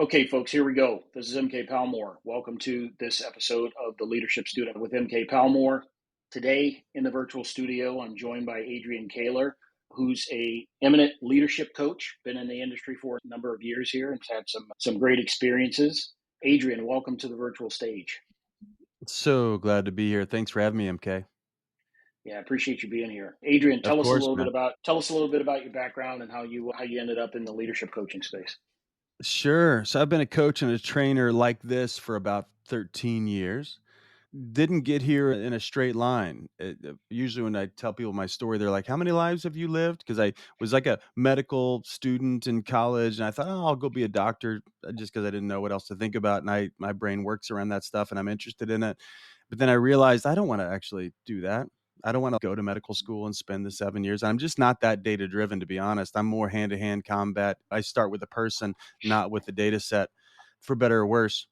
Okay, folks, here we go. This is MK Palmore. Welcome to this episode of The Leadership Student with MK Palmore. Today in the virtual studio, I'm joined by Adrian Koehler, who's a eminent leadership coach, been in the industry for a number of years here and had some great experiences. Adrian, welcome to the virtual stage. So glad to be here. Thanks for having me, MK. Yeah, I appreciate you being here. Adrian, Of course, man. tell us a little bit about your background and how you ended up in the leadership coaching space. Sure. So I've been a coach and a trainer like this for about 13 years. Didn't get here in a straight line. Usually, when I tell people my story, they're like, "How many lives have you lived?" Because I was like a medical student in college, and I thought, "Oh, I'll go be a doctor," just because I didn't know what else to think about. And my brain works around that stuff, and I'm interested in it. But then I realized I don't want to actually do that. I don't want to go to medical school and spend the 7 years. I'm just not that data driven, to be honest. I'm more hand to hand combat. I start with a person, not with the data set, for better or worse.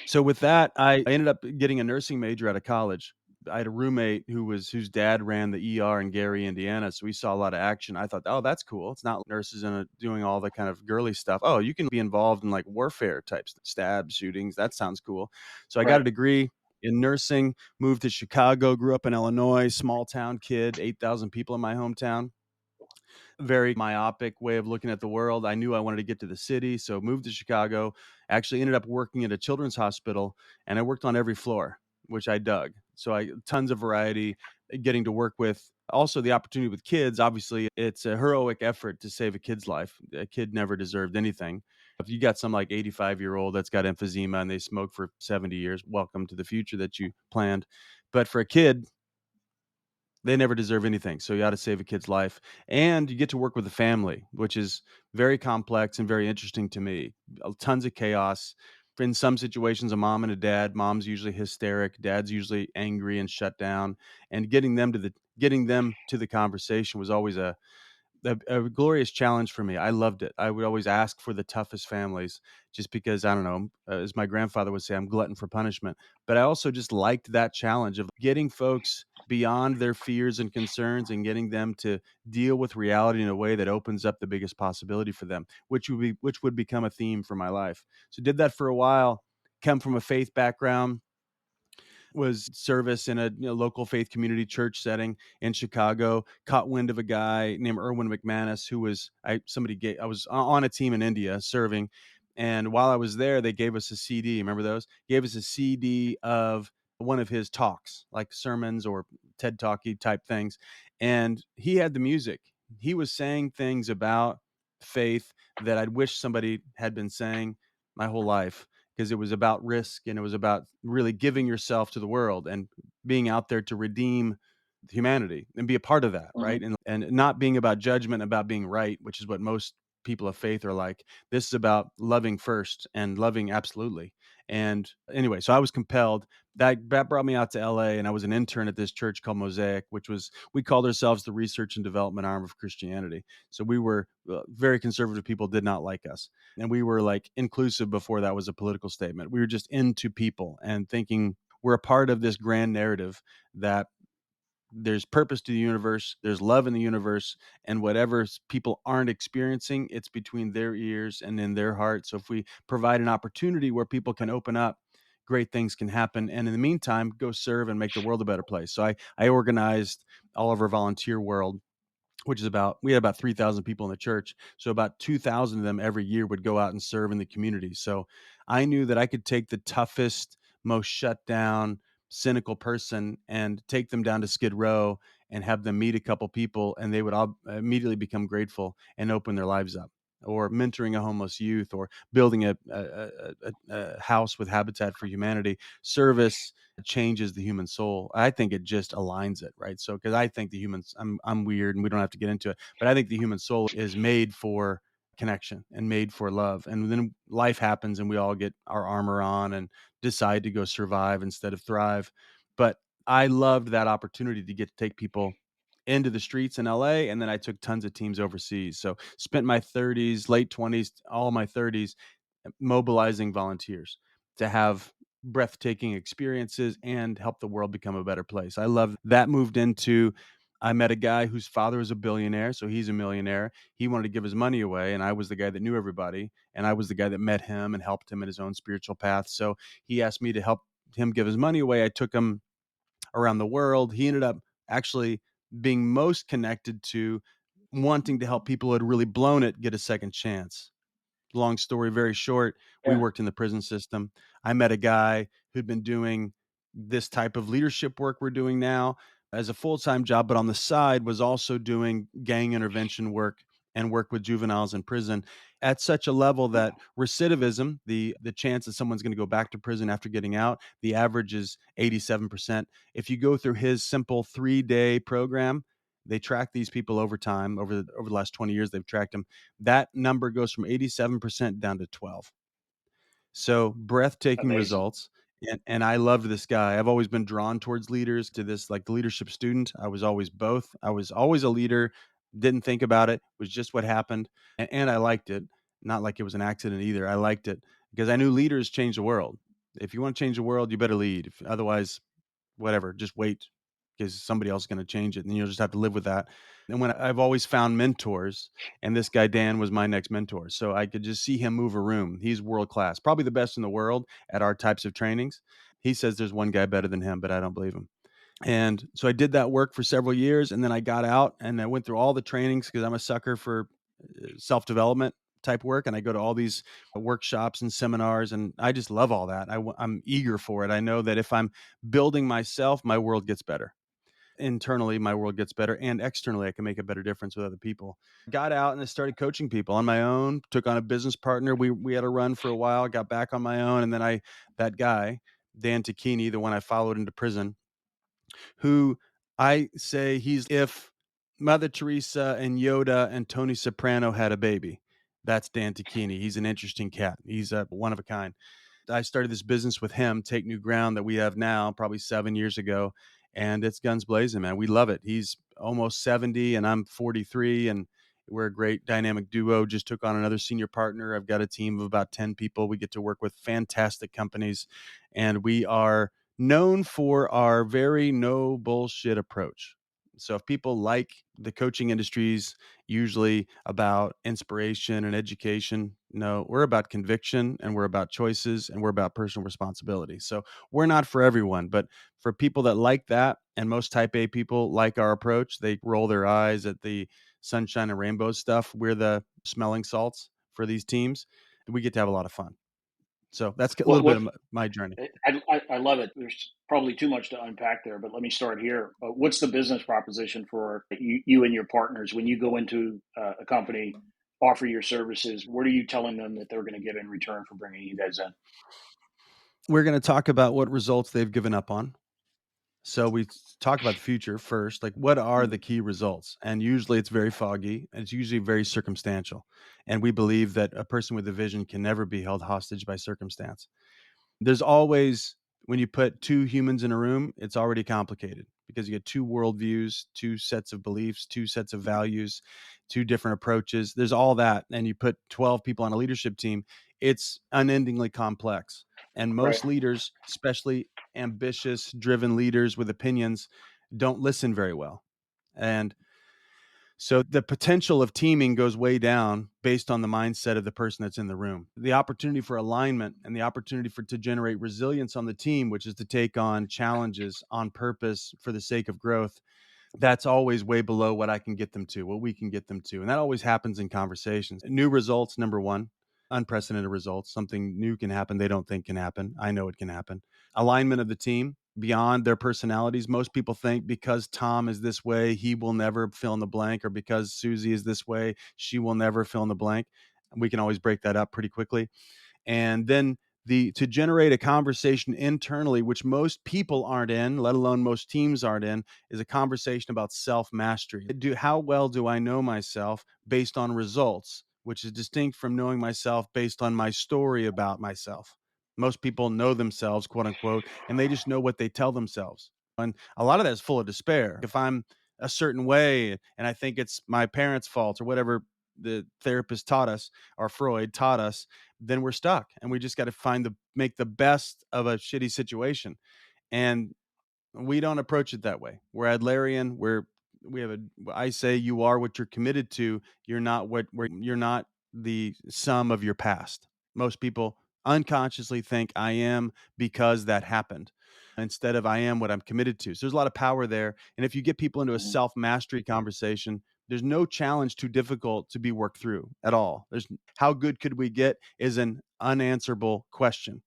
So with that, I ended up getting a nursing major out of college. I had a roommate whose dad ran the ER in Gary, Indiana, so we saw a lot of action. I thought, "Oh, that's cool. It's not nurses doing all the kind of girly stuff. Oh, you can be involved in like warfare types, stab shootings. That sounds cool." So I got a Right. degree in nursing, moved to Chicago, grew up in Illinois, small town kid, 8,000 people in my hometown. Very myopic way of looking at the world. I knew I wanted to get to the city, so moved to Chicago. Actually ended up working at a children's hospital, and I worked on every floor, which I dug. So I tons of variety, getting to work with also the opportunity with kids. Obviously, it's a heroic effort to save a kid's life. A kid never deserved anything. If you got some like 85-year-old that's got emphysema and they smoke for 70 years, welcome to the future that you planned. But for a kid, they never deserve anything. So you ought to save a kid's life. And you get to work with the family, which is very complex and very interesting to me. Tons of chaos. In some situations, a mom and a dad. Mom's usually hysteric. Dad's usually angry and shut down. And getting them to the conversation was always a glorious challenge for me. I loved it. I would always ask for the toughest families just because, I don't know, as my grandfather would say, I'm glutton for punishment. But I also just liked that challenge of getting folks beyond their fears and concerns and getting them to deal with reality in a way that opens up the biggest possibility for them, which would become a theme for my life. So did that for a while. Come from a faith background, was service in a local faith community church setting in Chicago. Caught wind of a guy named Erwin McManus who was I was on a team in India serving, and while I was there, they gave us a CD. Remember those? Gave us a CD of one of his talks, like sermons or TED Talky type things, and he had the music. He was saying things about faith that I'd wish somebody had been saying my whole life, because it was about risk and it was about really giving yourself to the world and being out there to redeem humanity and be a part of that, Mhm. right? And not being about judgment, about being right, which is what most people of faith are like. This is about loving first and loving absolutely. And anyway, so I was compelled. That brought me out to LA, and I was an intern at this church called Mosaic, which was, we called ourselves the research and development arm of Christianity. So we were very conservative people, did not like us, and we were like inclusive before that was a political statement. We were just into people and thinking we're a part of this grand narrative that there's purpose to the universe, there's love in the universe, and whatever people aren't experiencing, it's between their ears and in their heart. So if we provide an opportunity where people can open up, great things can happen. And in the meantime, go serve and make the world a better place. So I organized all of our volunteer world, which is we had about 3,000 people in the church. So about 2,000 of them every year would go out and serve in the community. So I knew that I could take the toughest, most shut down, cynical person and take them down to Skid Row and have them meet a couple people, and they would all immediately become grateful and open their lives up. Or mentoring a homeless youth, or building a house with Habitat for Humanity. Service changes the human soul. I think it just aligns it, right? So, because I think I'm weird, and we don't have to get into it, but I think the human soul is made for connection and made for love. And then life happens, and we all get our armor on and decide to go survive instead of thrive. But I loved that opportunity to get to take people into the streets in LA, and then I took tons of teams overseas. So spent my 30s, late 20s, all my 30s mobilizing volunteers to have breathtaking experiences and help the world become a better place. I love that. Moved into I met a guy whose father was a billionaire, so he's a millionaire. He wanted to give his money away, and I was the guy that knew everybody, and I was the guy that met him and helped him in his own spiritual path. So he asked me to help him give his money away. I took him around the world. He ended up actually being most connected to wanting to help people who had really blown it get a second chance. Long story very short, we Yeah. worked in the prison system. I met a guy who'd been doing this type of leadership work we're doing now as a full-time job, but on the side was also doing gang intervention work and work with juveniles in prison at such a level that recidivism, the chance that someone's going to go back to prison after getting out, the average is 87%. If you go through his simple 3-day program, they track these people over time, over the last 20 years they've tracked them, that number goes from 87% down to 12. So breathtaking Amazing. results. And I loved this guy. I've always been drawn towards leaders, to this like the leadership student. I was always both. I was always a leader, didn't think about it, was just what happened. And I liked it. Not like it was an accident either. I liked it because I knew leaders change the world. If you want to change the world, you better lead. Otherwise, whatever, just wait because somebody else is going to change it and you'll just have to live with that. And when I've always found mentors, and this guy Dan was my next mentor, so I could just see him move a room. He's world class, probably the best in the world at our types of trainings. He says there's one guy better than him, but I don't believe him. And so I did that work for several years, and then I got out and I went through all the trainings because I'm a sucker for self development type work, and I go to all these workshops and seminars, and I just love all that. I'm eager for it. I know that if I'm building myself, my world gets better. Internally, my world gets better, and externally, I can make a better difference with other people. Got out and I started coaching people on my own. Took on a business partner. We had a run for a while. Got back on my own, and then that guy Dan Takini, the one I followed into prison, who I say he's if Mother Teresa and Yoda and Tony Soprano had a baby. That's Dan Takini. He's an interesting cat. He's a one of a kind. I started this business with him, Take New Ground, that we have now, probably 7 years ago, and it's guns blazing, man. We love it. He's almost 70, and I'm 43, and we're a great dynamic duo. Just took on another senior partner. I've got a team of about 10 people. We get to work with fantastic companies, and we are known for our very no bullshit approach. So if people like the coaching industries, usually about inspiration and education, no, we're about conviction and we're about choices and we're about personal responsibility. So we're not for everyone, but for people that like that, and most type A people like our approach, they roll their eyes at the sunshine and rainbow stuff. We're the smelling salts for these teams. We get to have a lot of fun. So that's a little What bit what of my journey. I love it. There's probably too much to unpack there, but let me start here. What's the business proposition for you and your partners when you go into a company, offer your services? What are you telling them that they're going to get in return for bringing you guys in? We're going to talk about what results they've given up on. So we talk about the future first, like what are the Mhm. key results? And usually it's very foggy and it's usually very circumstantial. And we believe that a person with a vision can never be held hostage by circumstance. There's always, when you put two humans in a room, it's already complicated because you get two worldviews, two sets of beliefs, two sets of values, two different approaches. There's all that. And you put 12 people on a leadership team, it's unendingly complex. And Right. most leaders, especially ambitious, driven leaders with opinions, don't listen very well. And so the potential of teaming goes way down based on the mindset of the person that's in the room. The opportunity for alignment and the opportunity to generate resilience on the team, which is to take on challenges on purpose for the sake of growth, that's always way below what I can get them to, what we can get them to. And that always happens in conversations. New results, number one, unprecedented results. Something new can happen they don't think can happen. I know it can happen. Alignment of the team beyond their personalities. Most people think because Tom is this way, he will never fill in the blank, or because Susie is this way, she will never fill in the blank. We can always break that up pretty quickly. And then to generate a conversation internally, which most people aren't in, let alone most teams aren't in, is a conversation about self-mastery. How well do I know myself based on results, which is distinct from knowing myself based on my story about myself. Most people know themselves, quote unquote, and they just know what they tell themselves. And a lot of that is full of despair. If I'm a certain way and I think it's my parents' fault or whatever the therapist taught us or Freud taught us, then we're stuck and we just got to make the best of a shitty situation. And we don't approach it that way. We're Adlerian. We're we have a I say you are what you're committed to. You're not the sum of your past. Most people unconsciously think I am because that happened instead of I am what I'm committed to. So there's a lot of power there. And if you get people into a Mhm. self-mastery conversation, there's no challenge too difficult to be worked through at all. There's how good could we get is an unanswerable question,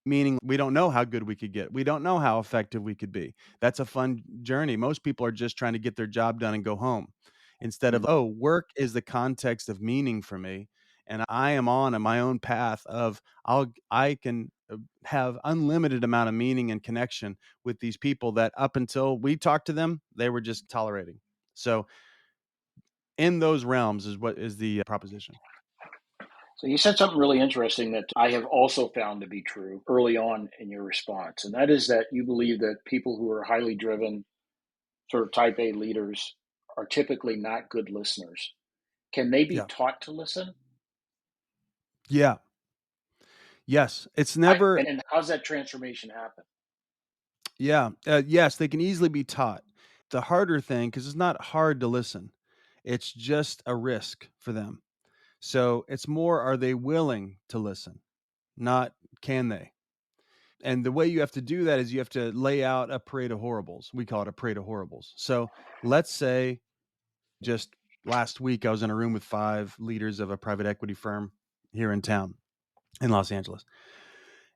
meaning we don't know how good we could get. We don't know how effective we could be. That's a fun journey. Most people are just trying to get their job done and go home instead of, Mhm. oh, work is the context of meaning for me. And I am on my own path of I can have unlimited amount of meaning and connection with these people that up until we talked to them, they were just tolerating. So in those realms is what is the proposition. So you said something really interesting that I have also found to be true early on in your response, and that is that you believe that people who are highly driven, sort of type A leaders, are typically not good listeners. Can they be Yeah. taught to listen? Yeah. Yes. It's I, never. and how's that transformation happen? Yeah, yes, they can easily be taught. The harder thing, because it's not hard to listen, it's just a risk for them. So it's more, are they willing to listen? Not can they? And the way you have to do that is you have to lay out a parade of horribles. We call it a parade of horribles. So let's say just last week I was in a room with 5 leaders of a private equity firm here in town in Los Angeles.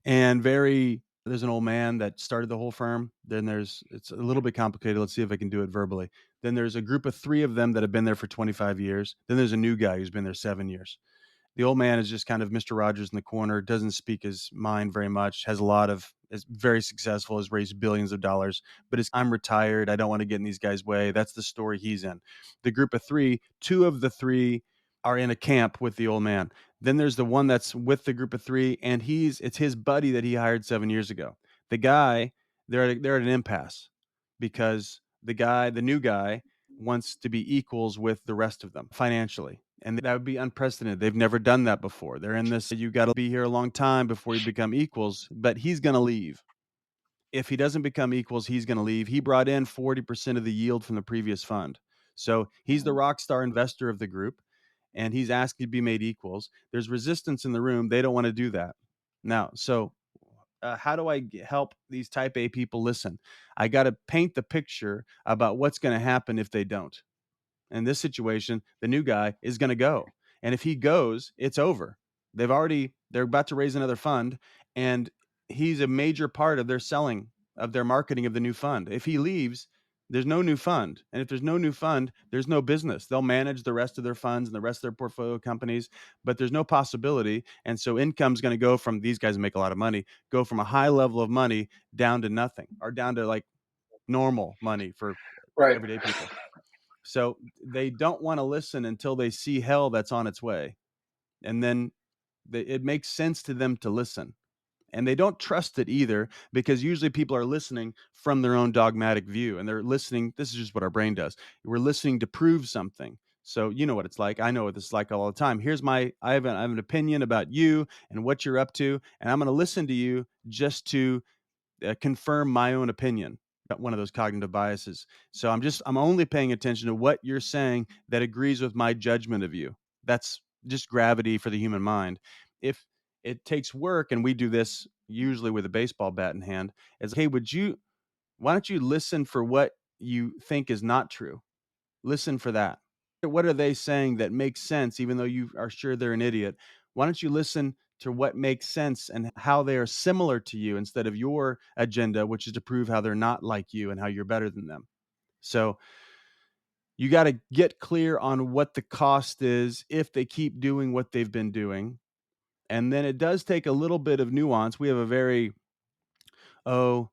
And there's an old man that started the whole firm. Then it's a little bit complicated. Let's see if I can do it verbally. Then there's a group of 3 of them that have been there for 25 years. Then there's a new guy who's been there 7 years. The old man is just kind of Mr. Rogers in the corner, doesn't speak his mind very much, is very successful, has raised billions of dollars, but I'm retired. I don't want to get in these guys' way. That's the story he's in. The group of 3, 2 of the 3 are in a camp with the old man. Then there's the one that's with the group of 3, and it's his buddy that he hired 7 years ago. The guy, they're at an impasse because the new guy wants to be equals with the rest of them financially. And that would be unprecedented. They've never done that before. They're in this, you got to be here a long time before you become equals, but he's going to leave. If he doesn't become equals, he's going to leave. He brought in 40% of the yield from the previous fund. So he's the Mhm. rock star investor of the group, and he's asking to be made equals. There's resistance in the room. They don't want to do that. Now, so how do I help these type A people listen? I got to paint the picture about what's going to happen if they don't. In this situation, the new guy is going to go. And if he goes, it's over. They're about to raise another fund, and he's a major part of their selling, of their marketing of the new fund. If he leaves, there's no new fund. And if there's no new fund, there's no business. They'll manage the rest of their funds and the rest of their portfolio companies, but there's no possibility. And so income's going to go from, these guys make a lot of money, go from a high level of money down to nothing, or down to like normal money for Right. everyday people. So they don't want to listen until they see hell that's on its way. And then it makes sense to them to listen. And they don't trust it either, because usually people are listening from their own dogmatic view, and they're listening. This is just what our brain does. We're listening to prove something. So you know what it's like. I know what this is like all the time. I have an opinion about you and what you're up to, and I'm going to listen to you just to confirm my own opinion. One of those cognitive biases. So I'm only paying attention to what you're saying that agrees with my judgment of you. That's just gravity for the human mind. If it takes work, and we do this usually with a baseball bat in hand, it's, hey, why don't you listen for what you think is not true? Listen for that. What are they saying that makes sense, even though you are sure they're an idiot? Why don't you listen to what makes sense and how they are similar to you, instead of your agenda, which is to prove how they're not like you and how you're better than them? So you got to get clear on what the cost is if they keep doing what they've been doing. And then it does take a little bit of nuance. We have a very oh,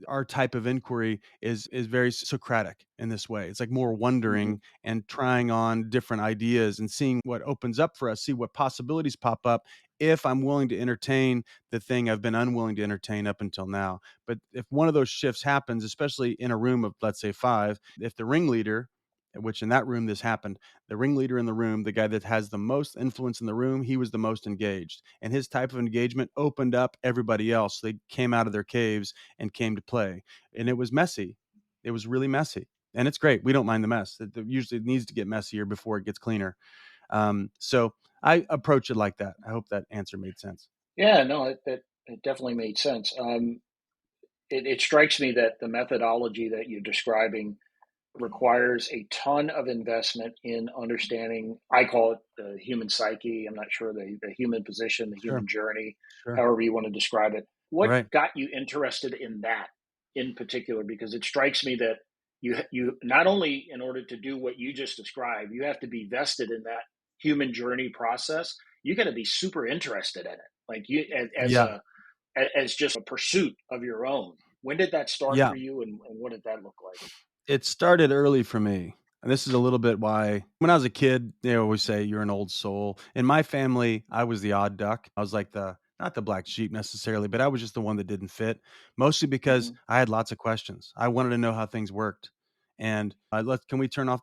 our type of inquiry is very Socratic in this way. It's like more Mhm. wondering and trying on different ideas and seeing what opens up for us, see what possibilities pop up if I'm willing to entertain the thing I've been unwilling to entertain up until now. But if one of those shifts happens, especially in a room of, let's say, 5, if the ringleader, which in that room this happened, the ringleader in the room, the guy that has the most influence in the room, he was the most engaged. And his type of engagement opened up everybody else. They came out of their caves and came to play. And it was messy. It was really messy. and it's great. We don't mind the mess. It usually needs to get messier before it gets cleaner. So I approach it like that. I hope that answer made sense. Yeah, no, it definitely made sense. It strikes me that the methodology that you're describing requires a ton of investment in understanding. I call it the human psyche. I'm not sure the human position, the Sure, human journey, sure. however you want to describe it. What Right. got you interested in that in particular? Because it strikes me that you not only in order to do what you just described, you have to be vested in that human journey process. You got to be super interested in it, like you Yeah. as just a pursuit of your own. When did that start Yeah. for you, and what did that look like? It started early for me. And this is a little bit why when I was a kid, they always say you're an old soul. In my family, I was the odd duck. I was like the not the black sheep necessarily, but I was just the one that didn't fit, mostly because Hmm. I had lots of questions. I wanted to know how things worked. And can we turn off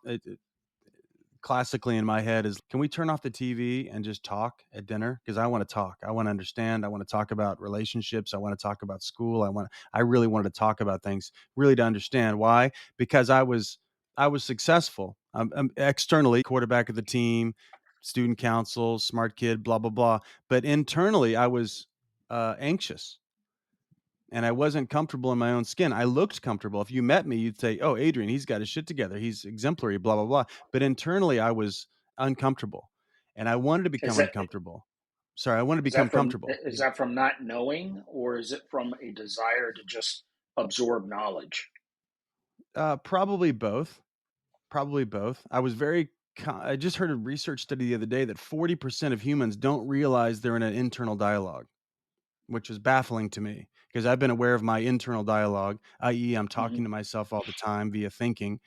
classically in my head is can we turn off the TV and just talk at dinner? Because I want to talk. I want to understand. I want to talk about relationships. I want to talk about school. I really wanted to talk about things, really to understand why. Because I was successful. I'm externally quarterback of the team, student council, smart kid, blah blah blah. But internally, I was anxious and I wasn't comfortable in my own skin. I looked comfortable. If you met me, you'd say, "Oh, Adrian, he's got his shit together. He's exemplary." Blah blah blah. But internally, I was uncomfortable, and I wanted to Is become that uncomfortable. Sorry, I wanted to is become that from comfortable. not knowing, or is it from a desire to just absorb knowledge? Probably both. Probably both. I was very. I just heard a research study the other day that 40% of humans don't realize they're in an internal dialogue, which is baffling to me because I've been aware of my internal dialogue, i.e., I'm Hmm. talking to myself all the time via thinking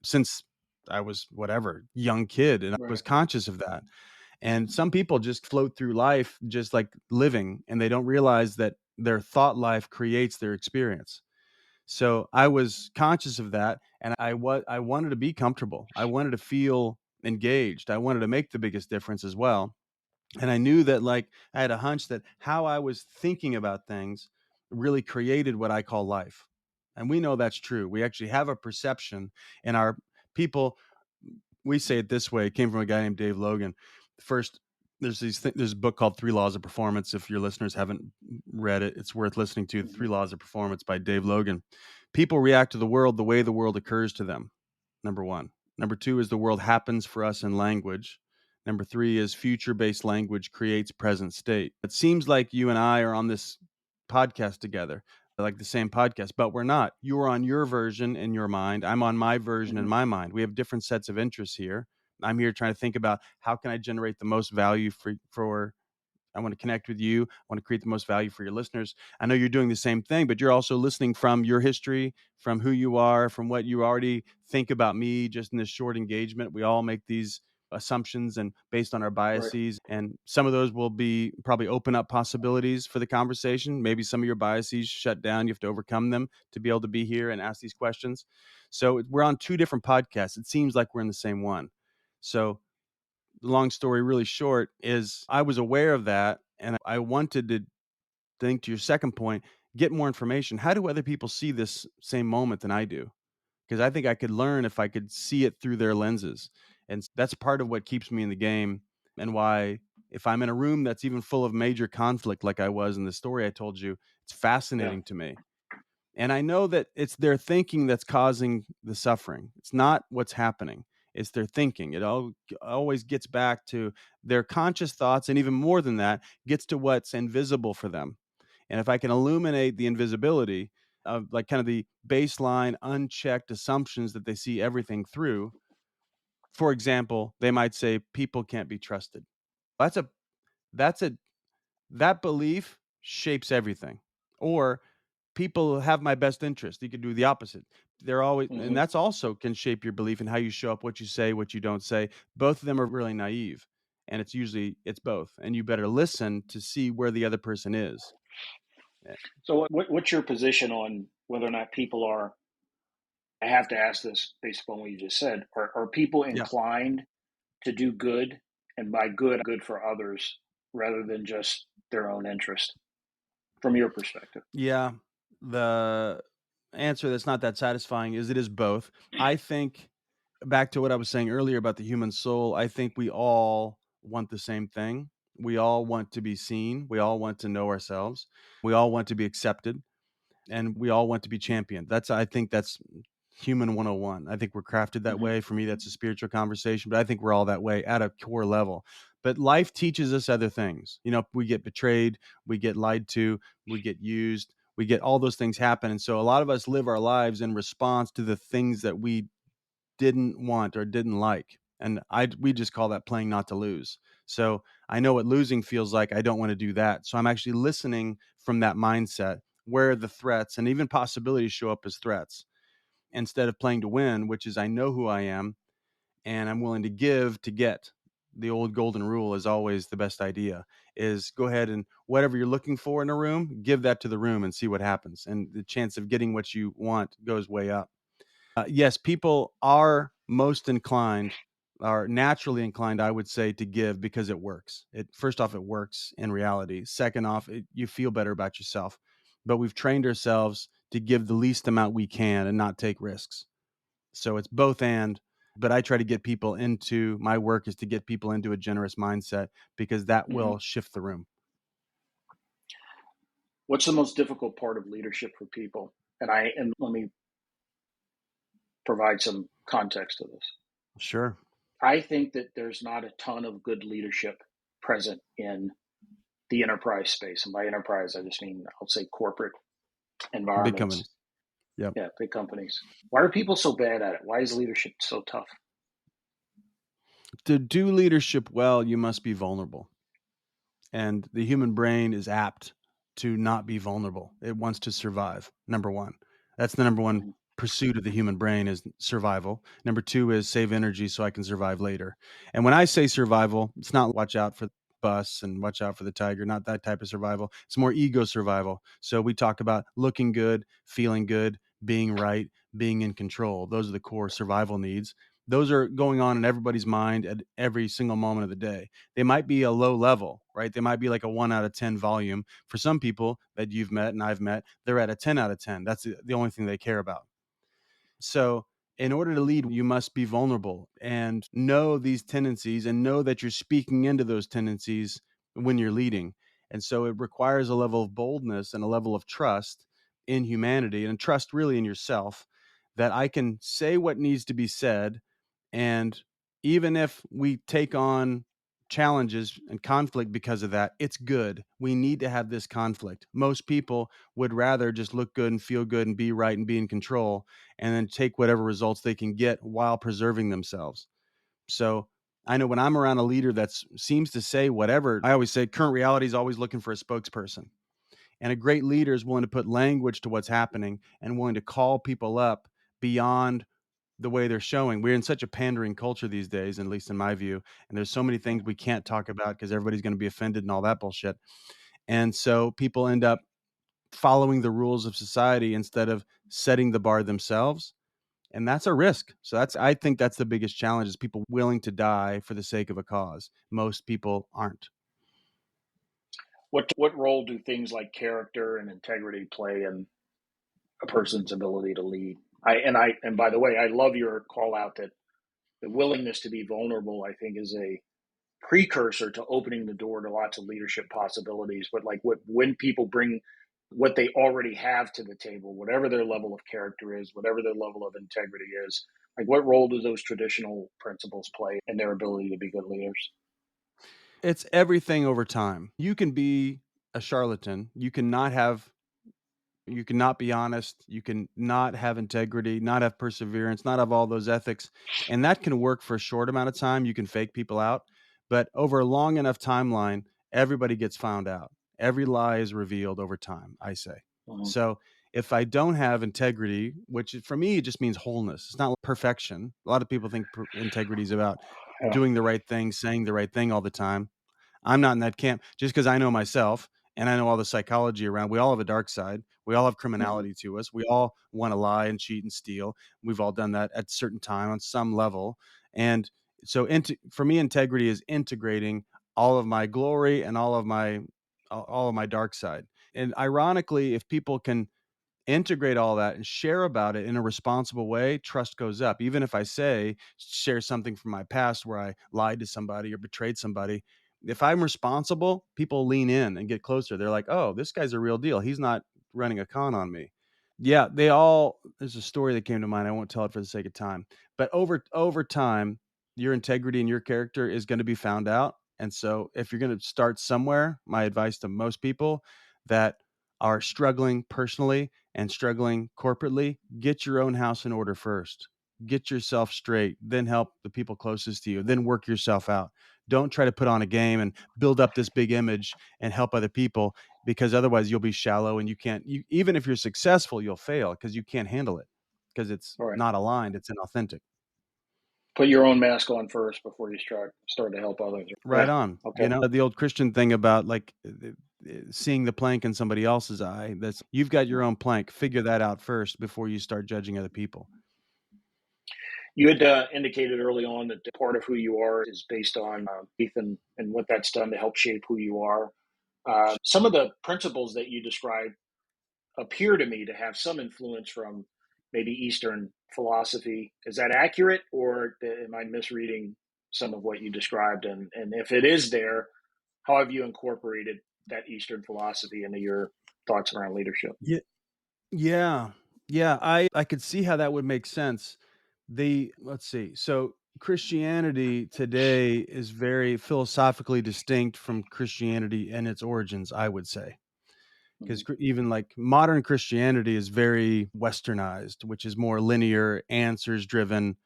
since I was whatever, young kid, and I was Right. conscious of that. And some people just float through life just like living, and they don't realize that their thought life creates their experience. So I was conscious of that, and I wanted to be comfortable. I wanted to feel engaged. I wanted to make the biggest difference as well. And I knew that like I had a hunch that how I was thinking about things really created what I call life. And we know that's true. We actually have a perception in our people. We say it this way. It came from a guy named Dave Logan. First, there's a book called Three Laws of Performance. If your listeners haven't read it, it's worth listening to. Hmm. Three Laws of Performance by Dave Logan. People react to the world the way the world occurs to them. Number one. Number two is the world happens for us in language. Number three is future based language creates present state. It seems like you and I are on this podcast together, like the same podcast, but we're not. You are on your version in your mind. I'm on my version in Hmm. my mind. We have different sets of interests here. I'm here trying to think about how can I generate the most value for I want to connect with you. I want to create the most value for your listeners. I know you're doing the same thing, but you're also listening from your history, from who you are, from what you already think about me just in this short engagement. We all make these assumptions and based on our Right. biases, and some of those will be probably open up possibilities for the conversation. Maybe some of your biases shut down. You have to overcome them to be able to be here and ask these questions. So we're on two different podcasts. It seems like we're in the same one. So the long story really short is I was aware of that and I wanted to think to your second point, get more information. How do other people see this same moment than I do? Because I think I could learn if I could see it through their lenses. And that's part of what keeps me in the game and why if I'm in a room that's even full of major conflict like I was in the story I told you, it's Yeah. fascinating to me. And I know that it's their thinking that's causing the suffering. It's not what's happening. It's their thinking. It always gets back to their conscious thoughts. And even more than that, gets to what's invisible for them. And if I can illuminate the invisibility of like kind of the baseline unchecked assumptions that they see everything through, for example, they might say people can't be trusted. That's a, that's a, that belief shapes everything. Or people have my best interest. You could do the opposite. They're always, and Hmm. that's also can shape your belief in how you show up, what you say, what you don't say. Both of them are really naive, and it's both. And you better listen to see where the other person is. Eh, So, what's your position on whether or not people are? I have to ask this based upon what you just said. Are people Yeah, inclined to do good, and by good for others, rather than just their own interest, from your perspective? yeah. The answer that's not that satisfying is it is both. I think back to what I was saying earlier about the human soul, I think we all want the same thing. We all want to be seen. We all want to know ourselves. We all want to be accepted and we all want to be championed. I think that's human 101. I think we're crafted that Mm-hmm. way. For me, that's a spiritual conversation, but I think we're all that way at a core level. But life teaches us other things. We get betrayed, we get lied to, we get used, we get all those things happen. And so a lot of us live our lives in response to the things that we didn't want or didn't like. And we just call that playing not to lose. So I know what losing feels like. I don't want to do that. So I'm actually listening from that mindset where the threats and even possibilities show up as threats instead of playing to win, which is I know who I am and I'm willing to give to get. The old golden rule is always the best idea is go ahead and whatever you're looking for in a room, give that to the room and see what happens. And the chance of getting what you want goes way up. Yes, people are naturally inclined, I would say, to give because it works. First off, it works in reality. Second off, you feel better about yourself. But we've trained ourselves to give the least amount we can and not take risks. So it's both and. But I try to get people into my work is to get people into a generous mindset because that Mm-hmm. will shift the room. What's the most difficult part of leadership for people? And let me provide some context to this. Sure. I think that there's not a ton of good leadership present in the enterprise space. And by enterprise, I just mean, I'll say corporate Big environments. companies. Yep. Yeah, big companies. Why are people so bad at it? Why is leadership so tough? To do leadership well, you must be vulnerable. And the human brain is apt to not be vulnerable. It wants to survive. Number one, that's the number one Mm-hmm. pursuit of the human brain is survival. Number two is save energy so I can survive later. And when I say survival, it's not watch out for the bus and watch out for the tiger, not that type of survival. It's more ego survival. So we talk about looking good, feeling good, being right, being in control. Those are the core survival needs. Those are going on in everybody's mind at every single moment of the day. They might be a low level, right? They might be like a 1 out of 10 volume. For some people that you've met and I've met, they're at a 10 out of 10. That's the only thing they care about. So, in order to lead, you must be vulnerable and know these tendencies and know that you're speaking into those tendencies when you're leading. And so, it requires a level of boldness and a level of trust in humanity and trust really in yourself that I can say what needs to be said. And even if we take on challenges and conflict because of that, it's good. We need to have this conflict. Most people would rather just look good and feel good and be right and be in control and then take whatever results they can get while preserving themselves. So I know when I'm around a leader that seems to say whatever, I always say current reality is always looking for a spokesperson. And a great leader is willing to put language to what's happening and willing to call people up beyond the way they're showing. We're in such a pandering culture these days, at least in my view, and there's so many things we can't talk about because everybody's going to be offended and all that bullshit. And so people end up following the rules of society instead of setting the bar themselves. And that's a risk. So I think that's the biggest challenge is people willing to die for the sake of a cause. Most people aren't. What role do things like character and integrity play in a person's ability to lead? And by the way, I love your call out that the willingness to be vulnerable, I think, is a precursor to opening the door to lots of leadership possibilities. But like when people bring what they already have to the table, whatever their level of character is, whatever their level of integrity is, like what role do those traditional principles play in their ability to be good leaders? It's everything over time. You can be a charlatan. You cannot be honest. You can not have integrity, not have perseverance, not have all those ethics. And that can work for a short amount of time. You can fake people out. But over a long enough timeline, everybody gets found out. Every lie is revealed over time, I say. Mhm. So if I don't have integrity, which for me, it just means wholeness, it's not perfection. A lot of people think integrity is about Yeah. doing the right thing, saying the right thing all the time. I'm not in that camp just because I know myself and I know all the psychology around. We all have a dark side. We all have Mhm. criminality to us. We all want to lie and cheat and steal. We've all done that at a certain time on some level. And so for me, integrity is integrating all of my glory and all of my dark side. And ironically, if people can integrate all that and share about it in a responsible way, trust goes up. Even if I share something from my past where I lied to somebody or betrayed somebody, if I'm responsible, people lean in and get closer. They're like, oh, this guy's a real deal. He's not running a con on me. Yeah, there's a story that came to mind. I won't tell it for the sake of time. But over time, your integrity and your character is going to be found out. And so if you're going to start somewhere, my advice to most people that are struggling personally and struggling corporately, get your own house in order first. Get yourself straight, then help the people closest to you, then work yourself out. Don't try to put on a game and build up this big image and help other people, because otherwise you'll be shallow and even if you're successful, you'll fail because you can't handle it because it's All right. not aligned, it's inauthentic. Put your own mask on first before you start to help others. Right Yeah. on. Okay. The old Christian thing about like seeing the plank in somebody else's eye. That's You've got your own plank. Figure that out first before you start judging other people. You had indicated early on that part of who you are is based on faith and what that's done to help shape who you are. Some of the principles that you described appear to me to have some influence from maybe Eastern philosophy. Is that accurate, or am I misreading some of what you described? And if it is there, how have you incorporated that Eastern philosophy into your thoughts around leadership? Yeah. Yeah. Yeah, I could see how that would make sense. Let's see. So Christianity today is very philosophically distinct from Christianity and its origins, I would say. Because Mhm. even like modern Christianity is very westernized, which is more linear, answers driven.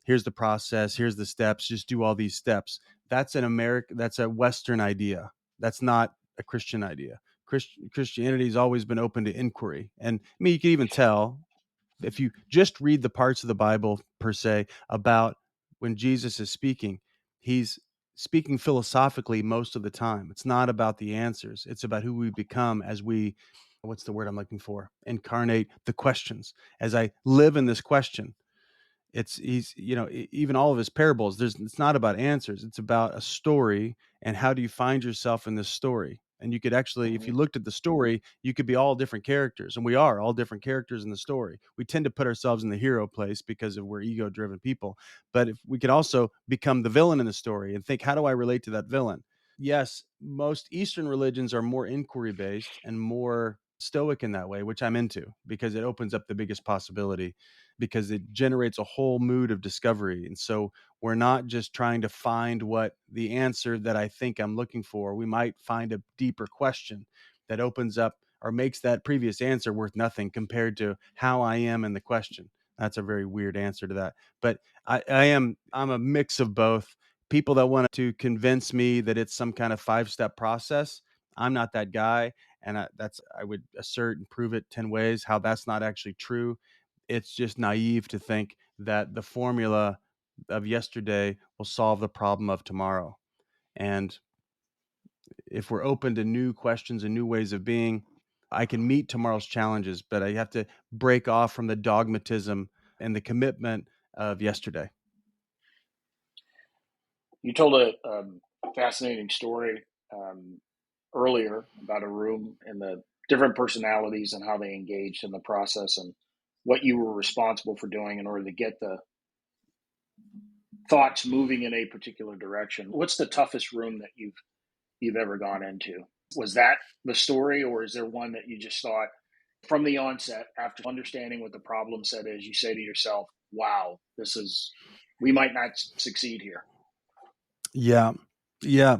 Here's the process, here's the steps, just do all these steps. That's a Western idea. That's not a Christian idea. Christianity has always been open to inquiry. And I mean, you can even tell if you just read the parts of the Bible per se about when Jesus is speaking, he's speaking philosophically most of the time. It's not about the answers. It's about who we become as we, what's the word I'm looking for? Incarnate the questions. As I live in this question, even all of his parables, it's not about answers. It's about a story and how do you find yourself in this story. And you could actually, if you Mhm. looked at the story, you could be all different characters, and we are all different characters in the story. We tend to put ourselves in the hero place because we're ego driven people, but if we could also become the villain in the story and think, how do I relate to that villain? Yes, most Eastern religions are more inquiry based and more stoic in that way, which I'm into because it opens up the biggest possibility, because it generates a whole mood of discovery. And so we're not just trying to find what the answer that I think I'm looking for. We might find a deeper question that opens up or makes that previous answer worth nothing compared to how I am in the question. That's a very weird answer to that. But I'm a mix of both. People that want to convince me that it's some kind of 5-step process, I'm not that guy. And I would assert and prove it 10 ways how that's not actually true. It's just naive to think that the formula of yesterday will solve the problem of tomorrow. And if we're open to new questions and new ways of being, I can meet tomorrow's challenges, but I have to break off from the dogmatism and the commitment of yesterday. You told a fascinating story earlier about a room and the different personalities and how they engaged in the process and what you were responsible for doing in order to get the thoughts moving in a particular direction. What's the toughest room that you've ever gone into? Was that the story, or is there one that you just thought from the onset, after understanding what the problem set is, you say to yourself, "Wow, we might not succeed here." Yeah. Yeah.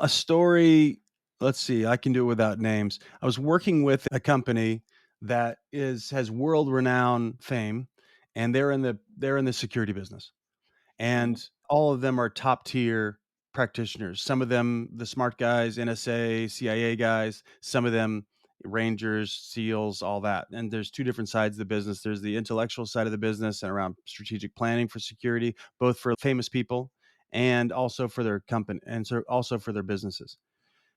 A story, let's see, I can do it without names. I was working with a company that has world renowned fame, and they're in the security business. Mhm. And all of them are top tier practitioners. Some of them, the smart guys, NSA, CIA guys, some of them, Rangers, SEALs, all that. And there's two different sides of the business. There's the intellectual side of the business and around strategic planning for security, both for famous people and also for their company, and so also for their businesses.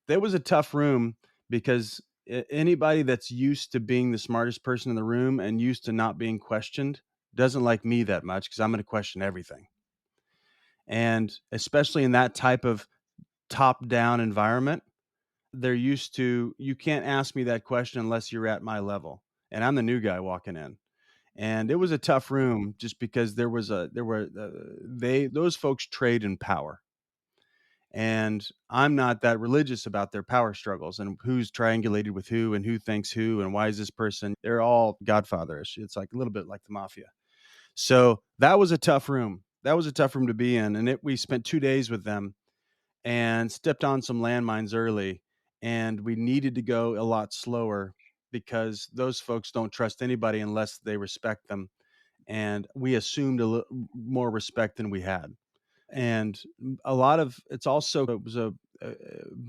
There was a tough room because anybody that's used to being the smartest person in the room and used to not being questioned doesn't like me that much because I'm going to question everything. And especially in that type of top down environment, they're used to, you can't ask me that question unless you're at my level. and I'm the new guy walking in. And it was a tough room just because there were they those folks trade in power. And I'm not that religious about their power struggles and who's triangulated with who and who thinks who and why is this person. They're all godfatherish. It's like a little bit like the mafia. So that was a tough room. That was a tough room to be in. And we spent 2 days with them and stepped on some landmines early. And we needed to go a lot slower because those folks don't trust anybody unless they respect them. And we assumed a little more respect than we had. And a lot of it's also it was a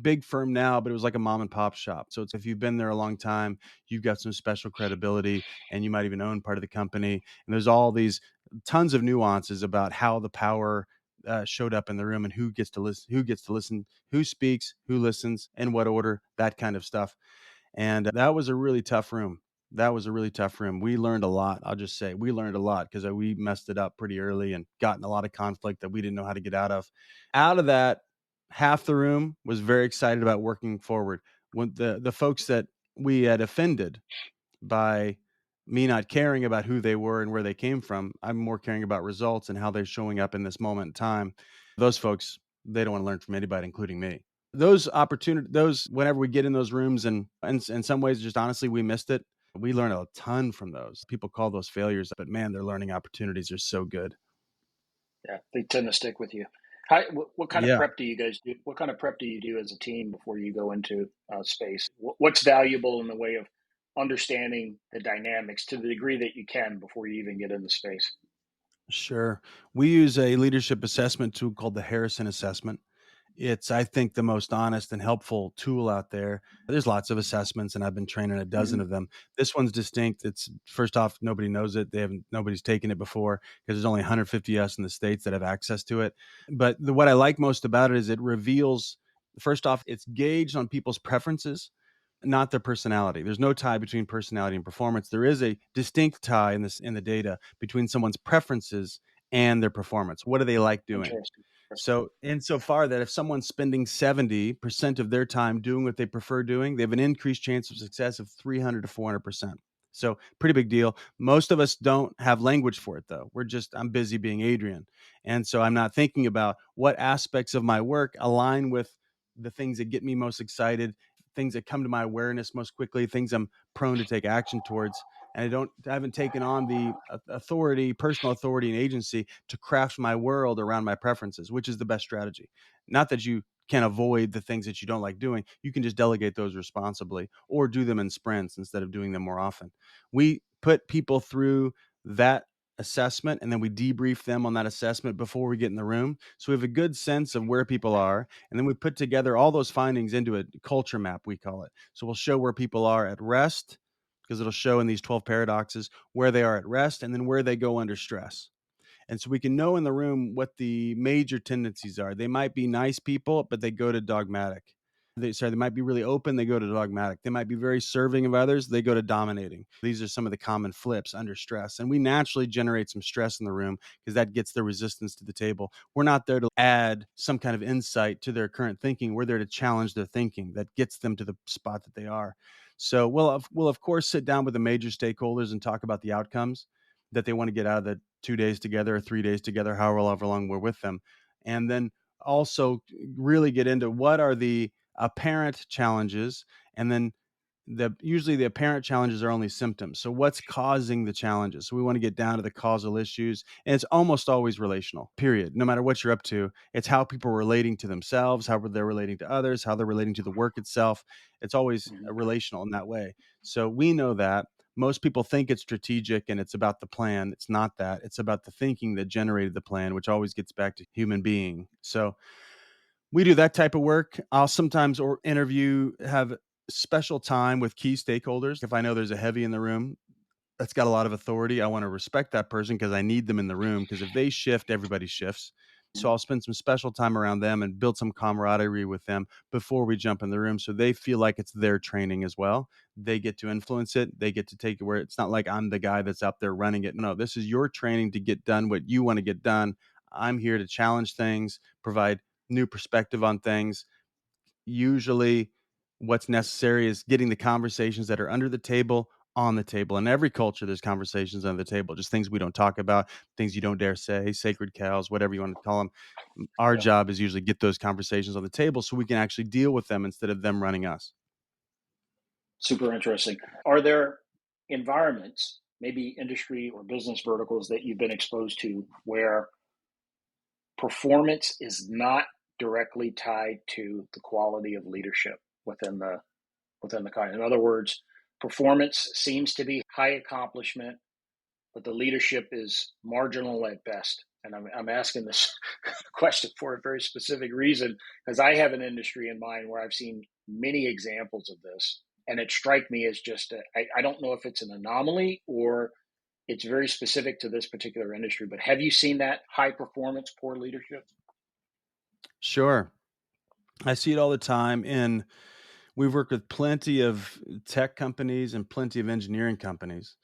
big firm now, but it was like a mom and pop shop. So it's if you've been there a long time, you've got some special credibility, and you might even own part of the company. And there's all these tons of nuances about how the power showed up in the room and who gets to listen, who speaks, who listens, in what order, that kind of stuff. And that was a really tough room. That was a really tough room. We learned a lot. I'll just say we learned a lot because we messed it up pretty early and got in a lot of conflict that we didn't know how to get out of. Out of that, half the room was very excited about working forward. When the folks that we had offended by me not caring about who they were and where they came from, I'm more caring about results and how they're showing up in this moment in time. Those folks, they don't want to learn from anybody, including me. Those whenever we get in those rooms and in some ways, just honestly, we missed it. We learn a ton from those. People call those failures, but man, their learning opportunities are so good. Yeah, they tend to stick with you. What kind of Yeah. prep do you guys do? What kind of prep do you do as a team before you go into space? What's valuable in the way of understanding the dynamics to the degree that you can before you even get into space? Sure. We use a leadership assessment tool called the Harrison Assessment. It's, I think, the most honest and helpful tool out there. There's lots of assessments, and I've been training a dozen Hmm. of them. This one's distinct. It's first off, nobody knows it. Nobody's taken it before because there's only 150 us in the states that have access to it. But what I like most about it is it reveals. First off, it's gauged on people's preferences, not their personality. There's no tie between personality and performance. There is a distinct tie in the data between someone's preferences and their performance. What do they like doing? Interesting. So, insofar that if someone's spending 70% of their time doing what they prefer doing, they have an increased chance of success of 300 to 400%. So, pretty big deal. Most of us don't have language for it, though. I'm busy being Adrian. And so, I'm not thinking about what aspects of my work align with the things that get me most excited, things that come to my awareness most quickly, things I'm prone to take action towards. And I haven't taken on the personal authority and agency to craft my world around my preferences, which is the best strategy. Not that you can avoid the things that you don't like doing. You can just delegate those responsibly or do them in sprints instead of doing them more often. We put people through that assessment and then we debrief them on that assessment before we get in the room. So we have a good sense of where people are. And then we put together all those findings into a culture map, we call it. So we'll show where people are at rest because it'll show in these 12 paradoxes where they are at rest and then where they go under stress. And so we can know in the room what the major tendencies are. They might be nice people, but they go to dogmatic. They might be really open, they go to dogmatic. They might be very serving of others, they go to dominating. These are some of the common flips under stress. And we naturally generate some stress in the room because that gets the resistance to the table. We're not there to add some kind of insight to their current thinking. We're there to challenge their thinking that gets them to the spot that they are. So we'll of course sit down with the major stakeholders and talk about the outcomes that they want to get out of the 2 days together or 3 days together, however long we're with them. And then also really get into what are the apparent challenges. And then usually the apparent challenges are only symptoms. So what's causing the challenges? So we want to get down to the causal issues. And it's almost always relational, period. No matter what you're up to, it's how people are relating to themselves, how they're relating to others, how they're relating to the work itself. It's always Hmm. relational in that way. So we know that most people think it's strategic and it's about the plan. It's not that. It's about the thinking that generated the plan, which always gets back to human being. So we do that type of work. I'll sometimes or interview, have special time with key stakeholders. If I know there's a heavy in the room that's got a lot of authority, I want to respect that person because I need them in the room. Because if they shift, everybody shifts. So I'll spend some special time around them and build some camaraderie with them before we jump in the room so they feel like it's their training as well. They get to influence it. They get to take it where it's not like I'm the guy that's up there running it. No, this is your training to get done what you want to get done. I'm here to challenge things, provide new perspective on things. Usually, what's necessary is getting the conversations that are under the table on the table. In every culture, there's conversations on the table, just things we don't talk about, things you don't dare say, sacred cows, whatever you want to call them. Our Yeah, job is usually get those conversations on the table so we can actually deal with them instead of them running us. super interesting. Are there environments, maybe industry or business verticals that you've been exposed to where performance is not directly tied to the quality of leadership within the kind? In other words, performance seems to be high accomplishment, but the leadership is marginal at best. And I'm asking this question for a very specific reason, because I have an industry in mind where I've seen many examples of this. And it strike me as just, I don't know if it's an anomaly or it's very specific to this particular industry, but have you seen that high performance, poor leadership? Sure. I see it all the time. And we've worked with plenty of tech companies and plenty of engineering companies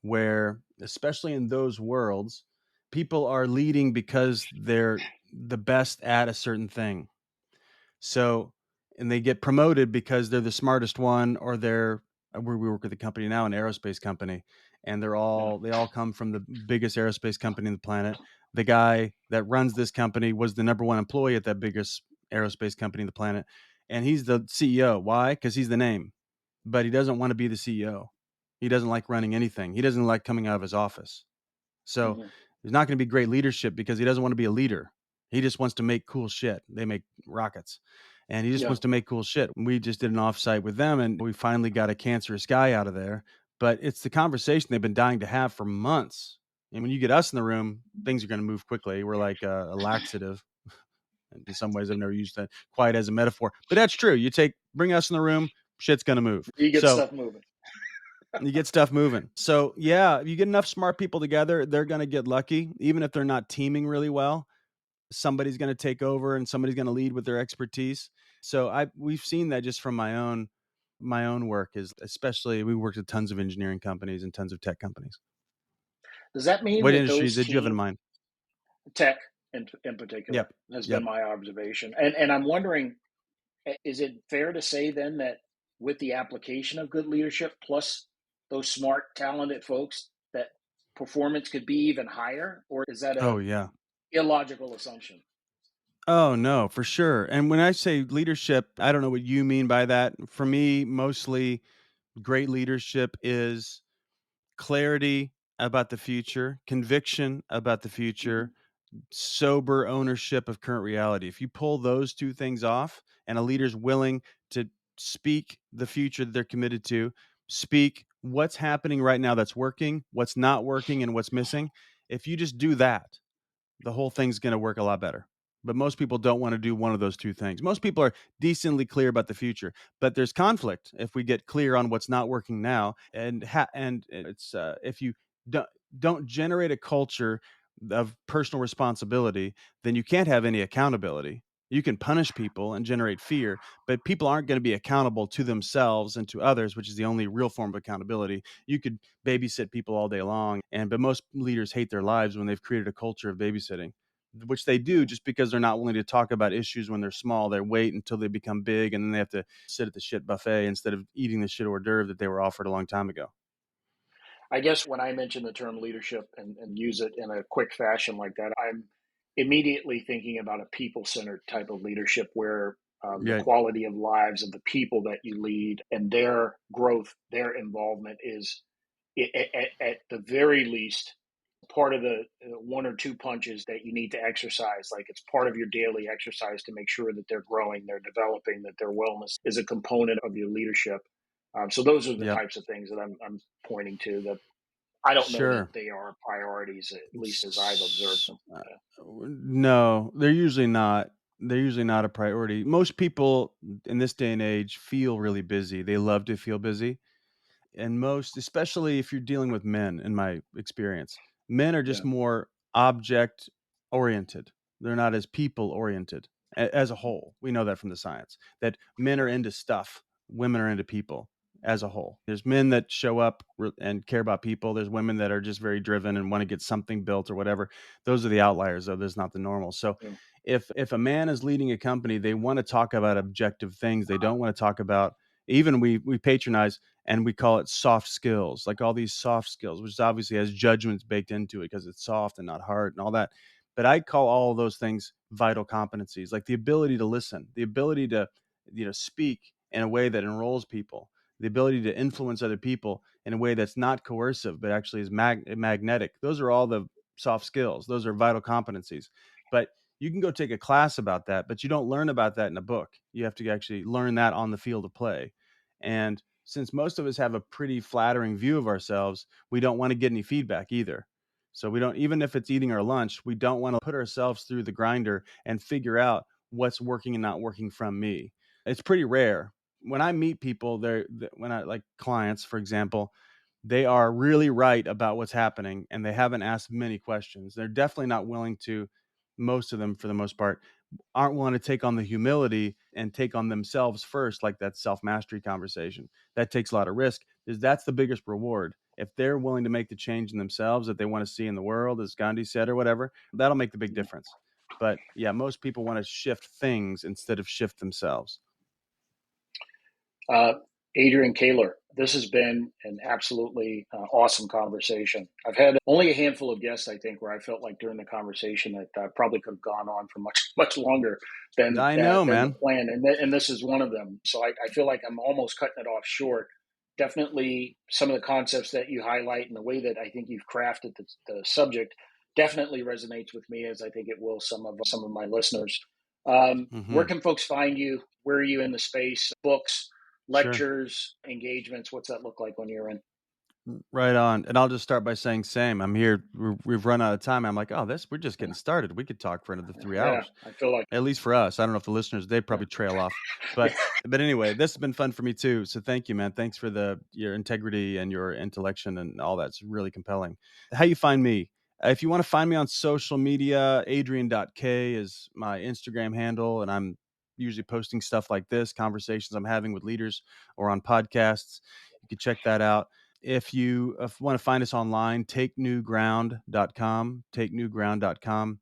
where, especially in those worlds, people are leading because they're the best at a certain thing. So, and they get promoted because they're the smartest one, or they're where we work with a company now, an aerospace company, and Yeah. they all come from the biggest aerospace company on the planet. The guy that runs this company was the number one employee at that biggest aerospace company on the planet, and he's the CEO. Why? Because he's the name, but he doesn't want to be the CEO. He doesn't like running anything. He doesn't like coming out of his office. So Hmm. there's not going to be great leadership because he doesn't want to be a leader. He just wants to make cool shit. They make rockets and he just Yeah. wants to make cool shit. We just did an offsite with them and we finally got a cancerous guy out of there. But it's the conversation they've been dying to have for months. And when you get us in the room, things are going to move quickly. We're like a laxative. And in some ways, I've never used that quite as a metaphor, but that's true. Bring us in the room, shit's going to move. You get So stuff moving. you get stuff moving. So yeah, if you get enough smart people together, they're going to get lucky, even if they're not teaming really well. Somebody's going to take over and somebody's going to lead with their expertise. So we've seen that just from my own work is especially we worked with tons of engineering companies and tons of tech companies. Does that mean What that industries those did you have in team mind? tech in particular Yep. has been Yep. my observation? And I'm wondering, is it fair to say then that with the application of good leadership plus those smart, talented folks, that performance could be even higher, or is that Oh a yeah. illogical assumption? Oh no, for sure. And when I say leadership, I don't know what you mean by that. For me, mostly great leadership is clarity about the future, conviction about the Hmm. future, sober ownership of current reality. If you pull those two things off and a leader's willing to speak the future that they're committed to, speak what's happening right now that's working, what's not working, and what's missing, if you just do that, the whole thing's going to work a lot better. But most people don't want to do one of those two things. Most people are decently clear about the future, but there's conflict if we get clear on what's not working now. And it's if you don't don't generate a culture of personal responsibility, then you can't have any accountability. You can punish people and generate fear, but people aren't going to be accountable to themselves and to others, which is the only real form of accountability. You could babysit people all day long, but most leaders hate their lives when they've created a culture of babysitting, which they do Yeah. just because they're not willing to talk about issues when they're small. They wait until they become big and then they have to sit at the shit buffet instead of eating the shit hors d'oeuvre that they were offered a long time ago. I guess when I mention the term leadership and use it in a quick fashion like that, I'm immediately thinking about a people centered type of leadership where the Yeah. quality of lives of the people that you lead and their growth, their involvement is at the very least part of the one or two punches that you need to exercise. Like it's part of your daily exercise to make sure that they're growing, they're developing, that their wellness is a component of your leadership. So those are the Yep. types of things that I'm pointing to that I don't know that Sure. they are priorities, at least as I've observed S- them. uh, Yeah. no, they're usually not. They're usually not a priority. Most people in this day and age feel really busy. They love to feel busy. And most, especially if you're dealing with men, in my experience, men are just Yeah. more object oriented. They're not as people oriented as a whole. We know that from the science that men are into stuff, women are into people as a whole. There's men that show up and care about people. There's women that are just very driven and want to get something built or whatever. Those are the outliers, though. There's not the normal. So Yeah. if a man is leading a company, they want to talk about objective things. They don't want to talk about Even we patronize and we call it soft skills, like all these soft skills, which obviously has judgments baked into it because it's soft and not hard and all that. But I call all of those things vital competencies, like the ability to listen, the ability to, speak in a way that enrolls people, the ability to influence other people in a way that's not coercive, but actually is magnetic. Those are all the soft skills. Those are vital competencies. But you can go take a class about that, but you don't learn about that in a book. You have to actually learn that on the field of play. And since most of us have a pretty flattering view of ourselves, we don't want to get any feedback either. So we don't, even if it's eating our lunch, we don't want to put ourselves through the grinder and figure out what's working and not working from me. It's pretty rare. When I meet people, when I like clients, for example, they are really right about what's happening and they haven't asked many questions. They're definitely not willing to, most of them for the most part, aren't willing to take on the humility and take on themselves first, like that self-mastery conversation. That takes a lot of risk, because that's the biggest reward. If they're willing to make the change in themselves that they want to see in the world, as Gandhi said, or whatever, that'll make the big difference. But yeah, most people want to shift things instead of shift themselves. Adrian Koehler, this has been an absolutely awesome conversation. I've had only a handful of guests, I think, where I felt like during the conversation that probably could have gone on for much, much longer than I know, than the man. plan. And this is one of them. So I feel like I'm almost cutting it off short. Definitely some of the concepts that you highlight and the way that I think you've crafted the subject definitely resonates with me, as I think it will some of my listeners. Where Mm-hmm. can folks find you? Where are you in the space? Books, Sure. lectures, engagements? What's that look like when you're in? Right on. And I'll just start by saying same. I'm here. We've run out of time. I'm like, oh, we're just getting started. We could talk for another three Yeah, hours. I feel like At least for us. I don't know if the listeners, they probably trail off. But anyway, this has been fun for me too. So thank you, man. Thanks for your integrity and your intellection and all that's really compelling. How you find me? If you want to find me on social media, adrian.k is my Instagram handle, and I'm usually posting stuff like this, conversations I'm having with leaders or on podcasts. You can check that out. If you want to find us online, takenewground.com, takenewground.com.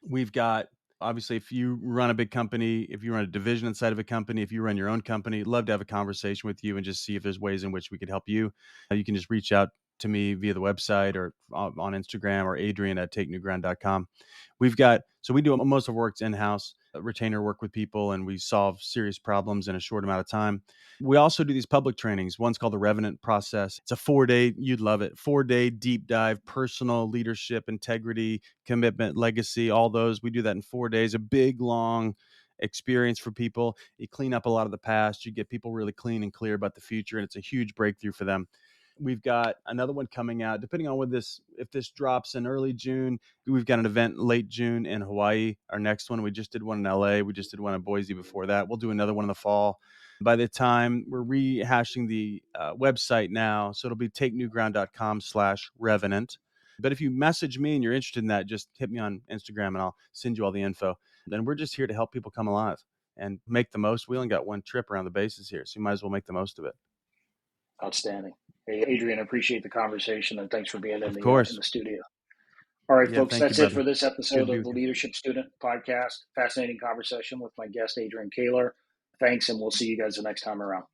We've got, obviously, if you run a big company, if you run a division inside of a company, if you run your own company, love to have a conversation with you and just see if there's ways in which we could help you. You can just reach out to me via the website or on Instagram, or Adrian at takenewground.com. So we do most of our work's in-house, retainer work with people, and we solve serious problems in a short amount of time. We also do these public trainings. One's called the Revenant Process. It's a 4-day, you'd love it, 4-day deep dive, personal leadership, integrity, commitment, legacy, all those. We do that in 4 days, a big, long experience for people. You clean up a lot of the past, you get people really clean and clear about the future, and it's a huge breakthrough for them. We've got another one coming out, depending on if this drops in early June. We've got an event late June in Hawaii. Our next one, we just did one in LA. We just did one in Boise before that. We'll do another one in the fall. By the time we're rehashing the website now, so it'll be takenewground.com/revenant. But if you message me and you're interested in that, just hit me on Instagram and I'll send you all the info. Then we're just here to help people come alive and make the most. We only got one trip around the bases here, so you might as well make the most of it. Outstanding. Hey, Adrian, I appreciate the conversation and thanks for being Of in course. the studio. All right, Yeah, folks, thank you, that's it for brother. this Good to episode be of the with you. Leadership Student Podcast. Fascinating conversation with my guest, Adrian Koehler. Thanks, and we'll see you guys the next time around.